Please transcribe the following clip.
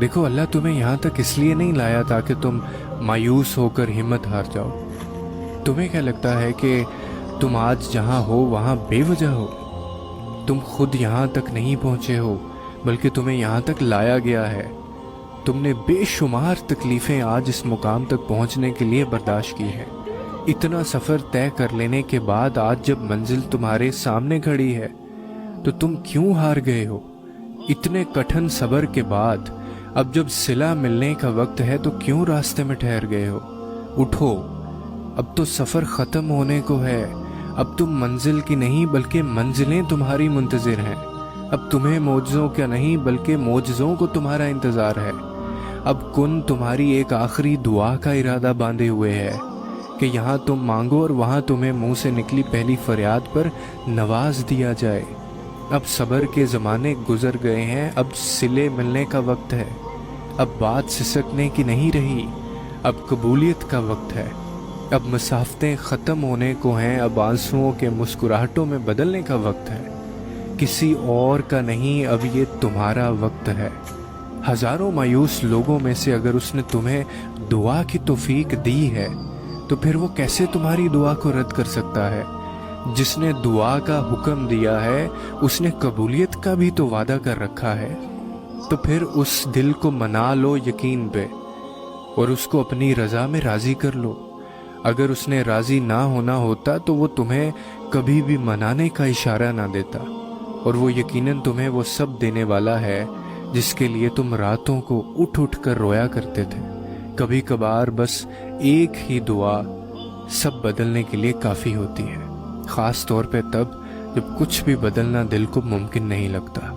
دیکھو اللہ تمہیں یہاں تک اس لیے نہیں لایا تاکہ تم مایوس ہو کر ہمت ہار جاؤ۔ تمہیں کیا لگتا ہے کہ تم آج جہاں ہو وہاں بے وجہ ہو؟ تم خود یہاں تک نہیں پہنچے ہو بلکہ تمہیں یہاں تک لایا گیا ہے۔ تم نے بے شمار تکلیفیں آج اس مقام تک پہنچنے کے لیے برداشت کی ہیں۔ اتنا سفر طے کر لینے کے بعد آج جب منزل تمہارے سامنے کھڑی ہے تو تم کیوں ہار گئے ہو؟ اتنے کٹھن صبر کے بعد اب جب صلہ ملنے کا وقت ہے تو کیوں راستے میں ٹھہر گئے ہو؟ اٹھو، اب تو سفر ختم ہونے کو ہے۔ اب تم منزل کی نہیں بلکہ منزلیں تمہاری منتظر ہیں۔ اب تمہیں معجزوں کا نہیں بلکہ معجزوں کو تمہارا انتظار ہے۔ اب کن تمہاری ایک آخری دعا کا ارادہ باندھے ہوئے ہے کہ یہاں تم مانگو اور وہاں تمہیں منہ سے نکلی پہلی فریاد پر نواز دیا جائے۔ اب صبر کے زمانے گزر گئے ہیں، اب صلے ملنے کا وقت ہے۔ اب بات سسکنے کی نہیں رہی، اب قبولیت کا وقت ہے۔ اب مسافتیں ختم ہونے کو ہیں، اب آنسوؤں کے مسکراہٹوں میں بدلنے کا وقت ہے۔ کسی اور کا نہیں، اب یہ تمہارا وقت ہے۔ ہزاروں مایوس لوگوں میں سے اگر اس نے تمہیں دعا کی توفیق دی ہے تو پھر وہ کیسے تمہاری دعا کو رد کر سکتا ہے؟ جس نے دعا کا حکم دیا ہے اس نے قبولیت کا بھی تو وعدہ کر رکھا ہے۔ تو پھر اس دل کو منا لو یقین پہ اور اس کو اپنی رضا میں راضی کر لو۔ اگر اس نے راضی نہ ہونا ہوتا تو وہ تمہیں کبھی بھی منانے کا اشارہ نہ دیتا، اور وہ یقیناً تمہیں وہ سب دینے والا ہے جس کے لیے تم راتوں کو اٹھ اٹھ کر رویا کرتے تھے۔ کبھی کبھار بس ایک ہی دعا سب بدلنے کے لیے کافی ہوتی ہے، خاص طور پہ تب جب کچھ بھی بدلنا دل کو ممکن نہیں لگتا۔